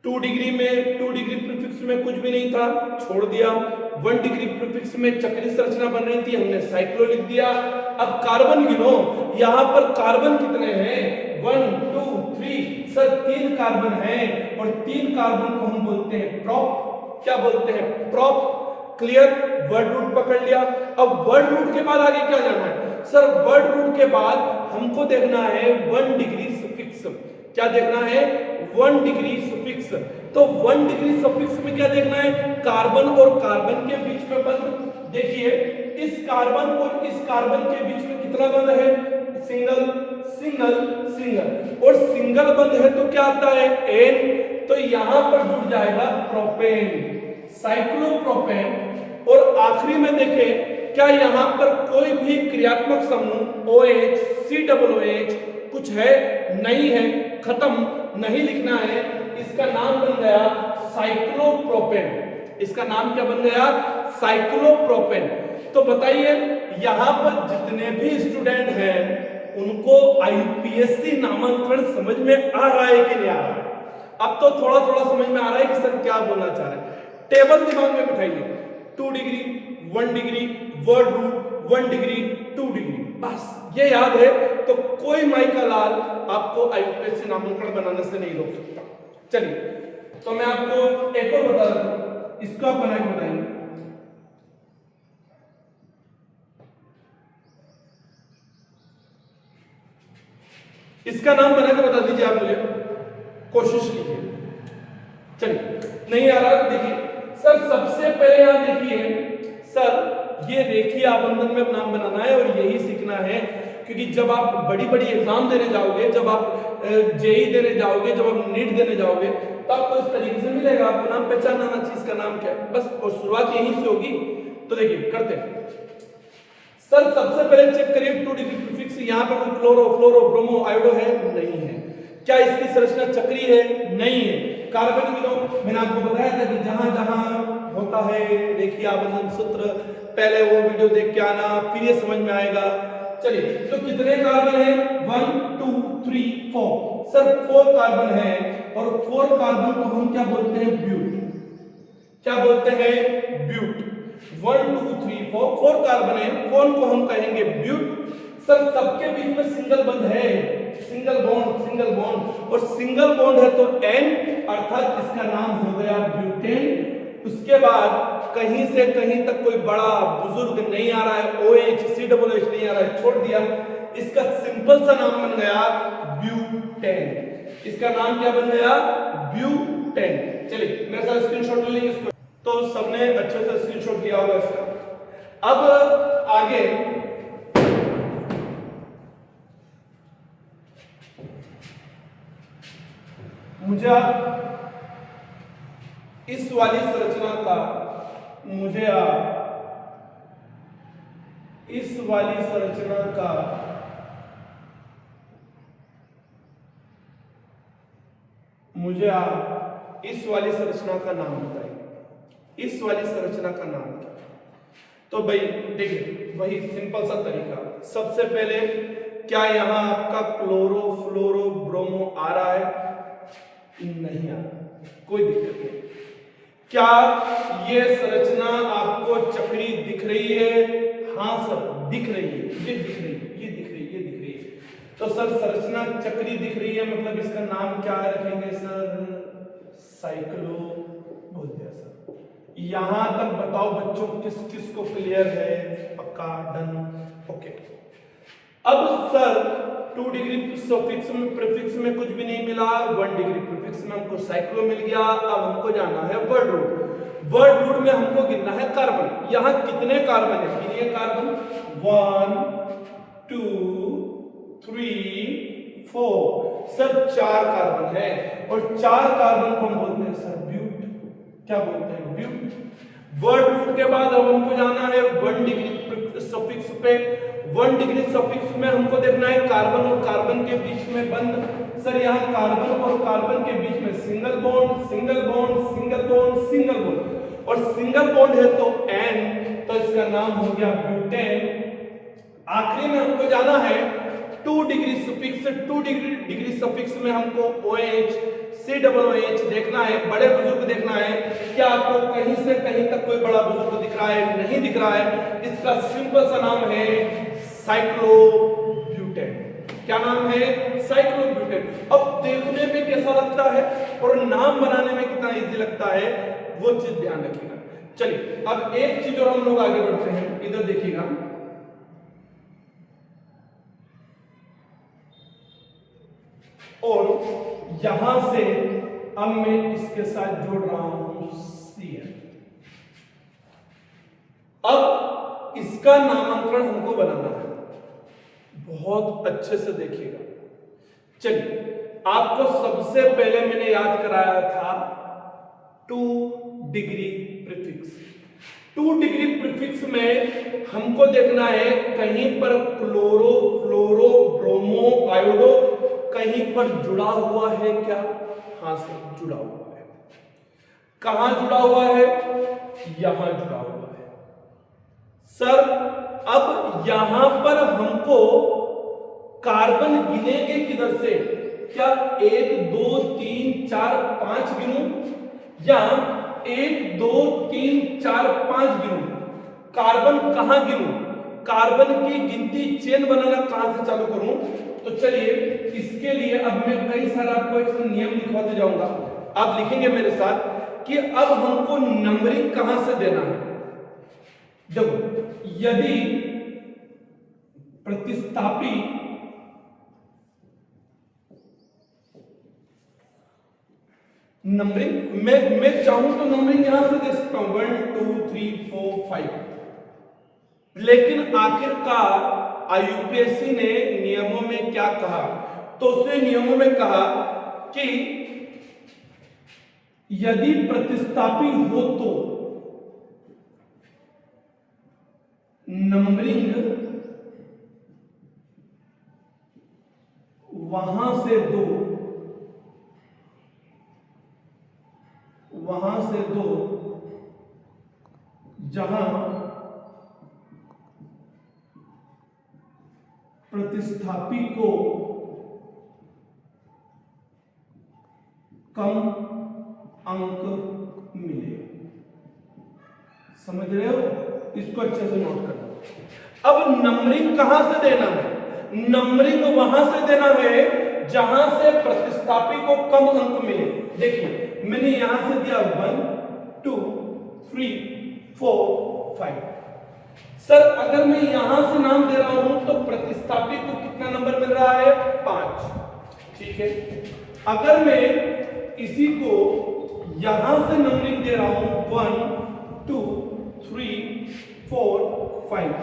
2 डिग्री में, 2 डिग्री प्रीफिक्स में कुछ भी नहीं था, छोड़ दिया। 1 डिग्री प्रीफिक्स में चक्रीय संरचना बन रही थी, हमने साइक्लो लिख दिया। अब कार्बन गिनो, यहां पर कार्बन कितने हैं? 1 2 3, सर 3 कार्बन हैं, और 3 कार्बन को हम बोलते हैं प्रॉप। क्या बोलते हैं? प्रॉप। क्लियर? वर्ड रूट पकड़ लिया। अब वर्ड रूट के बाद आगे क्या जाना है? सर वर्ड रूट के बाद हमको देखना है 1 डिग्री सफिक्स। क्या देखना है? 1 डिग्री सफिक्स। तो 1 डिग्री सफिक्स में क्या देखना है? कार्बन और कार्बन के बीच में बंध। देखिए इस कार्बन और इस कार्बन के बीच में कितना बंध है? सिंगल सिंगल सिंगल, और सिंगल बंध है तो क्या आता है? एन। तो यहां पर जुड़ जाएगा प्रोपेन, साइक्लोप्रोपेन। और आखिरी में देखें क्या यहां पर कोई भी क्रियात्मक समूह OH COOH कुछ है? नहीं है, खत्म, नहीं लिखना है। इसका नाम बन गया साइक्लोप्रोपेन। इसका नाम क्या बन गया? साइक्लोप्रोपेन। तो बताइए यहां पर जितने भी स्टूडेंट हैं उनको IUPAC नामांकन समझ में आ रहा है कि नहीं आ रहा है? अब तो थोड़ा थोड़ा समझ में आ रहा है कि सर क्या बोलना चाह रहे हैं। टेबल दिमाग में बिठाइए। 2 degree, 1 degree, word root 1 degree, 2 degree, बस ये याद है तो कोई माइका लाल आपको IUPAC नामांकन बनाने से नहीं रोक सकता। चलिए तो मैं आपको एक और बता देता हूं, इसको आप बना के बताएंगे। इसका नाम बना के बता दीजिए आप मुझे, कोशिश कीजिए। चलिए नहीं आ रहा तो देखिए सर सबसे पहले यहां देखिए सर ये रेखीय आबंधन में नाम बनाना है और यही सीखना है, क्योंकि जब आप बड़ी बड़ी एग्जाम देने जाओगे, जब आप जेई देने जाओगे, जब आप नीट देने जाओगे तो आपको इस तरीके से मिलेगा, आपको नाम पहचानना आना चाहिए इसका नाम क्या है, बस। और शुरुआत यहीं से होगी। तो देखिए करते हैं सर, सबसे पहले चेक करिए 2 डिग्री प्रीफिक्स, यहां पर क्लोरो फ्लोरो ब्रोमो आयोडो है? नहीं है। क्या इसकी संरचना चक्रीय है? नहीं है। कार्बन गिनो, मैंने आपको बताया था कि जहां जहां होता है रेखीय आबंधन सूत्र, पहले वो वीडियो देख के आना, फिर ये समझ में आएगा। चलिए तो कितने कार्बन है 1 2 3 4 सर 4 कार्बन है और 4 कार्बन को हम क्या बोलते हैं ब्यूट क्या बोलते हैं ब्यूट 1 2 3 4 कार्बन है कौन को हम कहेंगे ब्यूट सर सबके बीच में सिंगल बंध है सिंगल बॉन्ड और सिंगल बॉन्ड है तो N अर्थात इसका नाम हो गया ब्यूटेन उसके बाद कहीं से कहीं तक कोई बड़ा बुजुर्ग नहीं आ रहा है OH COOH नहीं आ रहा है छोड़ दिया इसका सिंपल सा नाम बन गया ब्यूटेन इसका नाम क्या बन गया ब्यूटेन चलिए मेरे साथ स्क्रीनशॉट ले लेंगे इसको तो सबने अच्छे से स्क्रीनशॉट किया होगा इसका अब आगे मुझे आप इस वाली संरचना का इस वाली संरचना का मुझे आप इस वाली संरचना का नाम बताइए इस वाली संरचना का नाम क्या तो भाई देखिए वही सिंपल सा तरीका सबसे पहले क्या यहां आपका क्लोरो फ्लोरो ब्रोमो आ रहा है नहीं आ रहा कोई दिक्कत नहीं क्या ये संरचना आपको चक्री दिख रही है हाँ सर दिख रही है ये दिख रही है ये दिख रही है ये दिख रही है तो सर संरचना चक्री दिख रही है मतलब इसका नाम क्या रखेंगे सर साइक्लो बोल दिया सर यहां तक बताओ बच्चों किस किस को क्लियर है पक्का डन ओके अब सर 2 डिग्री सफिक्स में प्रीफिक्स में कुछ भी नहीं मिला 1 डिग्री प्रीफिक्स में हमको साइक्लो मिल गया अब हमको जाना है वर्ड रूट में हमको गिनना है कार्बन यहां कितने कार्बन है गिनिए कार्बन 1 2 3 4 सर 4 कार्बन है और 4 कार्बन को हम बोलते हैं सर ब्यूट क्या बोलते हैं ब्यूट वर्ड रूट के बाद अब हमको जाना है 1 डिग्री सफिक्स पे 1 डिग्री सफिक्स में हमको देखना है कार्बन और कार्बन के बीच में बंध सर यहाँ कार्बन और कार्बन के बीच में single bond single bond single bond single bond और सिंगल बॉन्ड है तो N तो इसका नाम हो गया ब्यूटेन आखिरी में हमको जाना है 2 डिग्री सफिक्स 2 डिग्री सफिक्स में हमको OH COOH देखना है बड़े बुजुर्ग देखना है क्या आपको कहीं से कहीं तक कोई बड़ा बुजुर्ग दिख रहा है नहीं दिख रहा है इसका सिंपल सा नाम है साइक्लोब्यूटेन क्या नाम है साइक्लोब्यूटेन अब देखने में कैसा लगता है और नाम बनाने में कितना इजी लगता है वो चीज ध्यान रखिएगा चलिए अब एक चीज और हम लोग आगे बढ़ते हैं इधर देखिएगा और यहां से अब मैं इसके साथ जोड़ रहा हूं CN अब इसका नामांकन हमको बनाना है बहुत अच्छे से देखिएगा चलिए आपको सबसे पहले मैंने याद कराया था 2 डिग्री प्रीफिक्स 2 डिग्री प्रीफिक्स में हमको देखना है कहीं पर क्लोरो फ्लोरो ब्रोमो आयोडो कहीं पर जुड़ा हुआ है क्या हां से जुड़ा हुआ है कहां जुड़ा हुआ है यहां जुड़ा हुआ है सर अब यहां पर हमको कार्बन गिनेंगे किधर से क्या 1 2 3 4 5 गिनूं या 1 2 3 4 5 गिनूं कार्बन कहां गिनूं कार्बन की गिनती चेन बनाना कहां से चालू करूं तो चलिए इसके लिए अब मैं कई सारा आपको एक नियम लिखवाते जाऊंगा आप लिखेंगे मेरे साथ कि अब हमको नंबरिंग कहां से देना है देखो यदि प्रतिस्थापी नंबरिंग मैं चाहूं तो नंबरिंग यहां से दे सकता हूं 1 2 3 4 5 लेकिन आखिरकार IUPAC ने नियमों में क्या कहा तो उसने नियमों में कहा कि यदि प्रतिस्थापी हो तो नंबरिंग वहां से दो जहां प्रतिस्थापी को कम अंक मिले। समझ रहे हो? इसको अच्छे से नोट करना। अब नंबरिंग कहां से देना है? नंबरिंग वहां से देना है जहां से प्रतिस्थापी को कम अंक मिले। देखिए मैंने यहां से दिया 1 2 3 4 5। सर अगर मैं यहां से नाम दे रहा हूं तो प्रतिस्थापी को कितना नंबर मिल रहा है? 5। ठीक है। अगर मैं इसी को यहां से नंबरिंग दे रहा हूं 1 2 3 4 5,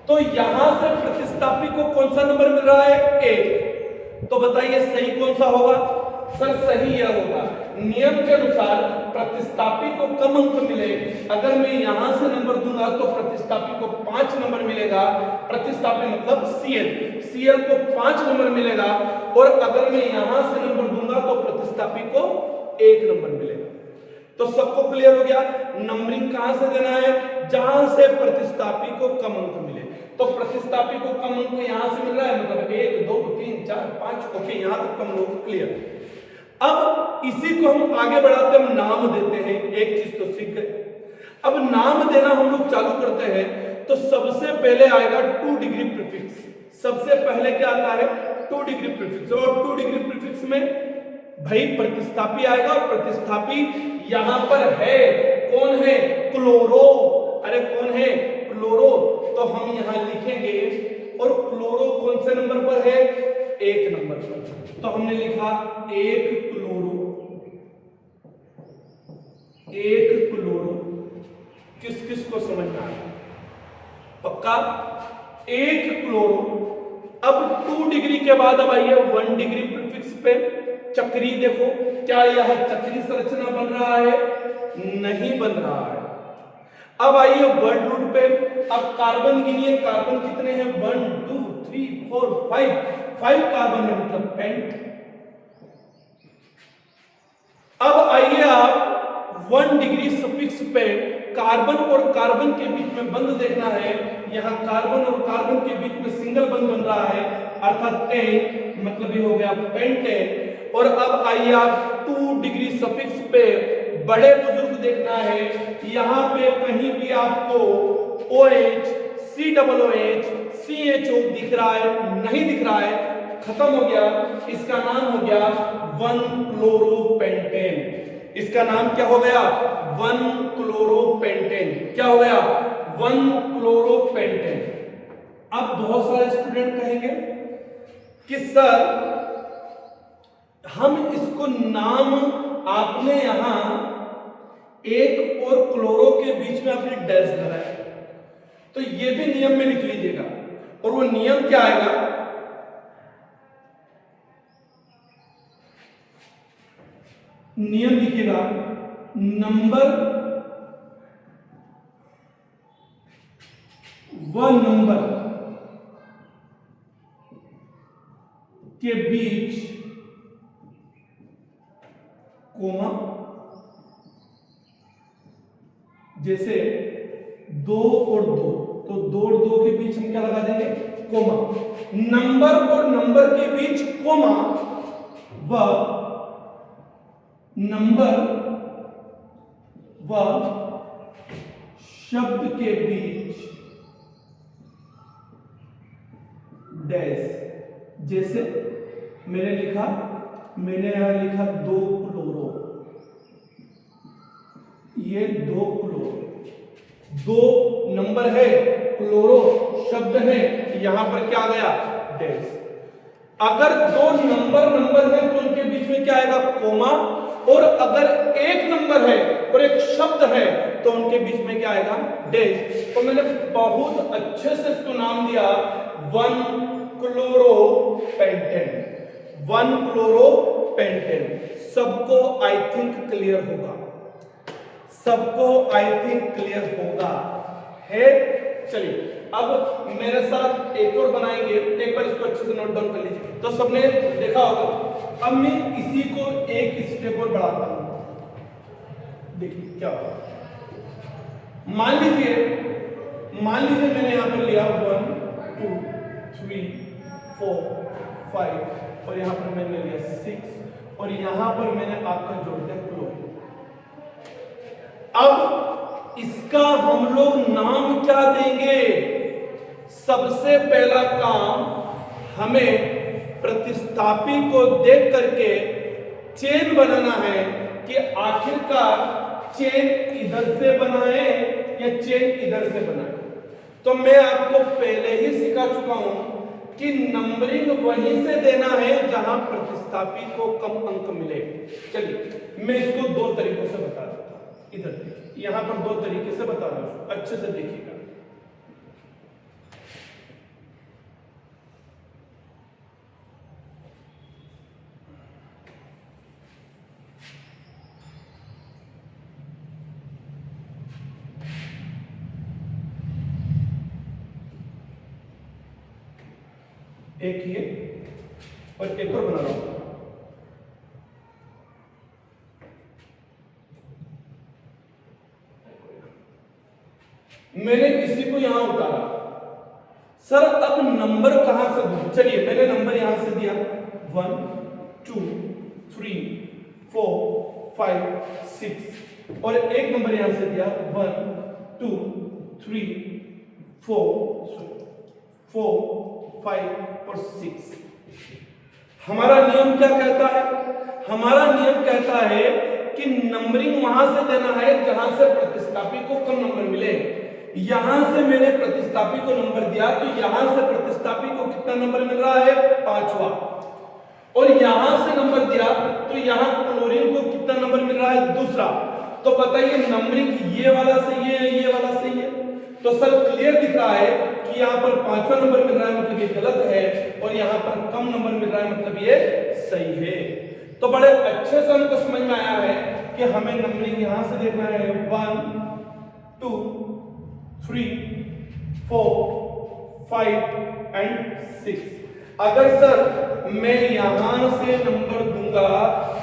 तो यहां से प्रतिस्थापी को कौन सा नंबर मिल रहा है? 1। तो बताइए सही कौन सा होगा? सर सही यह होगा। नियम के अनुसार प्रतिस्थापी को कम अंक मिले, अगर मैं यहां से नंबर दूंगा तो प्रतिस्थापी को 5 नंबर मिलेगा। प्रतिस्थापी मतलब CL को 5 नंबर मिलेगा, और अगर मैं यहां से नंबर दूंगा तो प्रतिस्थापी को 1 नंबर मिलेगा। तो सबको क्लियर हो गया? नंबरिंग कहां से देना है? जहां से प्रतिस्थापी को कम अंक मिले। तो प्रतिस्थापी को कम अंक यहां से मिल रहा है, मतलब 1 2 3 4 5। ओके, यहां तक कम लोग क्लियर। अब इसी को हम आगे बढ़ाते हम नाम देते हैं। एक चीज तो सीख गए। अब नाम देना हम लोग चालू करते हैं तो सबसे पहले आएगा 2 डिग्री प्रीफिक्स। सबसे पहले क्या आता है? 2 डिग्री प्रीफिक्स। और 2 डिग्री प्रीफिक्स में भाई प्रतिस्थापी आएगा, और प्रतिस्थापी यहां पर है। कौन है? क्लोरो। अरे कौन है? क्लोरो। तो हम यहां लिखेंगे, और क्लोरो कौन से नंबर पर है? 1 नंबर पर। तो हमने लिखा 1 क्लोरो। 1 क्लोरो। किस किस को समझना है? पक्का? 1 क्लोरो। अब 2 डिग्री के बाद अब आइए 1 डिग्री प्रीफिक्स पे। चक्री देखो, क्या यह चक्री संरचना बन रहा है? नहीं बन रहा है। अब आइए वर्ड रूट पे। अब कार्बन गिनिए, कार्बन कितने हैं? 1 2 3 4 5 कार्बन है, मतलब पेंट। अब आइए आप 1 डिग्री सफिक्स पे कार्बन और कार्बन के बीच में बंध देखना है। यहां कार्बन और कार्बन के बीच में सिंगल बंध बन रहा है, अर्थात एन, मतलब ये हो गया पेंटेन। और अब आइए आप 2 डिग्री सफिक्स पे बड़े बुजुर्ग देखना है। यहां पे कहीं भी आपको OH COOH CHO दिख रहा है? नहीं दिख रहा है, खत्म हो गया। इसका नाम हो गया 1 क्लोरोपेंटेन। इसका नाम क्या हो गया? 1 क्लोरोपेंटेन। क्या हो गया? 1 क्लोरोपेंटेन। अब बहुत सारे स्टूडेंट कहेंगे कि सर हम इसको नाम आपने यहां 1 और क्लोरो के बीच में आपने डैश लगाया, तो ये भी नियम में लिख लीजिएगा। और वो नियम क्या आएगा? नियम लिखिएगा, नंबर व नंबर के बीच कोमा, जैसे 2 और 2, तो 2 और 2 के बीच हम क्या लगा देंगे? कोमा। नंबर और नंबर के बीच कोमा, व नंबर व शब्द के बीच डैश। जैसे मैंने यहां लिखा 2 क्लोरो, ये 2 क्लोरो, 2 नंबर है, क्लोरो शब्द है, यहां पर क्या आ गया? डैश। अगर 2 नंबर है तो उनके बीच में क्या आएगा? कोमा। और अगर 1 नंबर है और 1 शब्द है तो उनके बीच में क्या आएगा? डैश। तो मैंने बहुत अच्छे से इसको नाम दिया 1 क्लोरोपेंटेन। 1 क्लोरोपेंटेन। सबको आई थिंक क्लियर होगा, सबको आई थिंक क्लियर होगा है। चलिए अब मेरे साथ एक और बनाएंगे, एक बार इसको अच्छे से नोट डाउन कर लीजिए। तो सबने देखा होगा। अब मैं इसी को एक स्टेप और बढ़ाता हूं। देखिए क्या होगा। मान लीजिए मैंने यहां पर लिया 1 2 3 4 5 और यहाँ पर मैंने लिया 6 और यहाँ पर मैंने आपका जोड़ दिया क्लोरीन। अब इसका हम लोग नाम क्या देंगे? सबसे पहला काम हमें प्रतिस्थापी को देख करके चेन बनाना है कि आखिरकार चेन इधर से बनाए या चेन इधर से बनाए। तो मैं आपको पहले ही सिखा चुका हूं कि नंबरिंग वहीं से देना है जहां प्रतिस्थापी को कम अंक मिले। चलिए मैं इसको दो तरीकों से बता देता हूं। इधर देखिए, यहां पर दो तरीके से बता रहा हूं, अच्छे से देखिएगा। एक ये और एक और बना रहा हूं। मैंने इसी को यहां उतारा। सर अब नंबर कहां से दूं? चलिए मैंने नंबर यहां से दिया 1 2 3 4 5 6 और एक नंबर यहां से दिया 1 2 3 4 5 और 6। हमारा नियम क्या कहता है? हमारा नियम कहता है कि नंबरिंग वहां से देना है जहां से प्रतिस्थापी को कम नंबर मिले। यहां से मैंने प्रतिस्थापी को नंबर दिया तो यहां से प्रतिस्थापी को कितना नंबर मिल रहा है? 5वां। और यहां से नंबर दिया तो यहां क्लोरीन को कितना नंबर मिल रहा है? 2रा। तो बताइए नंबरिंग ये वाला सही है, ये वाला सही है? तो सर क्लियर दिख रहा है कि यहाँ पर 5वां नंबर मिल रहा है मतलब ये गलत है और यहाँ पर कम नंबर मिल रहा है मतलब ये सही है। तो बड़े अच्छे से हमको समझ में आया है कि हमें नंबरिंग यहां से देखना है 1 2 3 4 5 एंड 6। अगर सर मैं यहां से नंबर दूंगा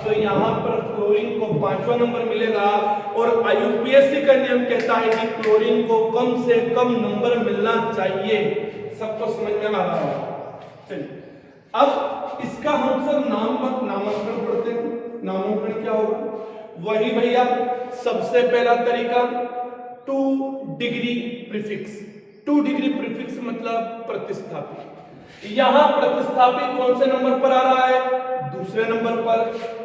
तो यहां पर क्लोरीन को 5वां नंबर मिलेगा और आईयूपीएससी का नियम कहता है कि क्लोरीन को कम से कम नंबर मिलना चाहिए। सबको समझ में आ रहा है? चलिए अब इसका हम सब नामांकन पढ़ते हैं। नामांकन क्या होगा? वही भैया सबसे पहला तरीका 2 डिग्री प्रीफिक्स। 2 डिग्री प्रीफिक्स मतलब प्रतिस्थापी। यहां प्रतिस्थापी कौन से नंबर पर आ रहा है? दूसरे नंबर पर।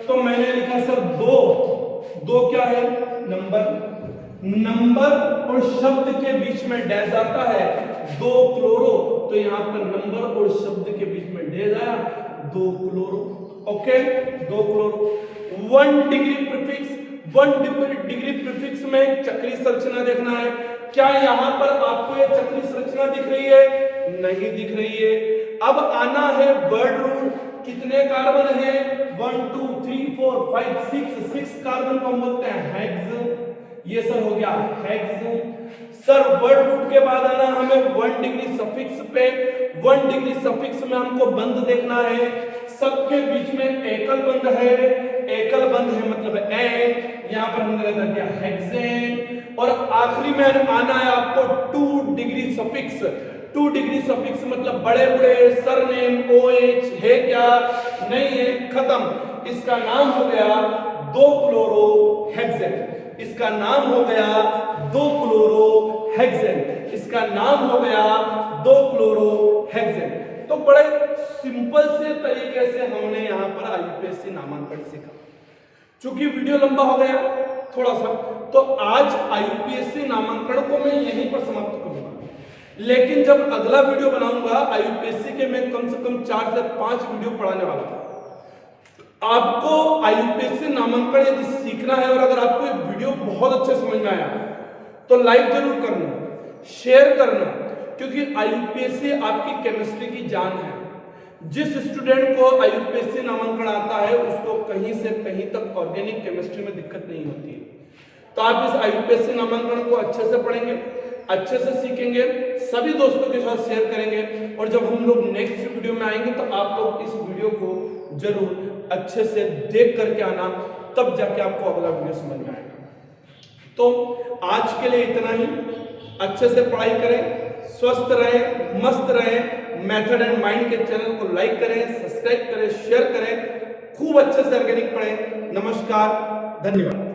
तो मैंने लिखा सर 2 क्या है? नंबर और शब्द के बीच में डैश आता है 2 क्लोरो। तो यहां पर नंबर और शब्द के बीच में डैश आया 2 chloro. Okay 2 chloro. 1 degree prefix. 1 degree prefix में चक्रीय संरचना देखना है। क्या यहां पर आपको ये चक्रीय संरचना दिख रही है? नहीं दिख रही है। अब आना है वर्ड रूट। कितने कार्बन है? 1 2 3 4 5 6 कार्बन को हम बोलते हैं हेक्स। ये सर हो गया हेक्स। सर वर्ड रूट के बाद आना हमें 1 डिग्री सफिक्स पे। 1 डिग्री सफिक्स में हमको बंध देखना है। सबके बीच में एकल बंध है। एकल बंध है मतलब एन। यहां पर हमने लगा दिया हेक्सेन। और आखिरी में आना है आपको 2 डिग्री सफिक्स। 2 डिग्री सफिक्स मतलब बड़े बड़े सरनेम OH है क्या? नहीं है, खत्म। इसका नाम हो गया 2 क्लोरो हेक्सेन। इसका नाम हो गया 2 क्लोरो हेक्सेन। इसका नाम हो गया 2 क्लोरो हेक्सेन। तो बड़े सिंपल से तरीके से हमने यहां पर आईयूपीएससी नामांकन सीखा। चूंकि वीडियो लंबा हो गया थोड़ा सा, तो आज आईयूपीएससी नामांकन को मैं यहीं पर समाप्त करूंगा। लेकिन जब अगला वीडियो बनाऊंगा आईयूपीएससी के, मैं कम से कम 4 से 5 वीडियो पढ़ाने वाला हूं। आपको आईयूपीएससी नामांकन यदि सीखना है और अगर आपको ये वीडियो बहुत अच्छे समझ में आया तो लाइक जरूर करना, शेयर करना, क्योंकि आईयूपीएससी आपकी केमिस्ट्री की जान है। जिस स्टूडेंट को आईयूपीएससी नामांकन आता है उसको कहीं से कहीं तक ऑर्गेनिक केमिस्ट्री में दिक्कत नहीं होती है। तो आप इस आईयूपीएससी नामांकन को अच्छे से पढ़ेंगे, अच्छे से सीखेंगे, सभी दोस्तों के साथ शेयर करेंगे और जब हम लोग नेक्स्ट वीडियो में आएंगे तो आप लोग इस वीडियो को जरूर अच्छे से देख करके आना, तब जाके आपको अगला वीडियो समझ में आएगा। तो आज के लिए इतना ही। अच्छे से पढ़ाई करें, स्वस्थ रहें, मस्त रहें। मेथड एंड माइंड के चैनल को लाइक करें, सब्सक्राइब करें, शेयर करें, खूब अच्छे से ऑर्गेनिक पढ़ें। नमस्कार, धन्यवाद।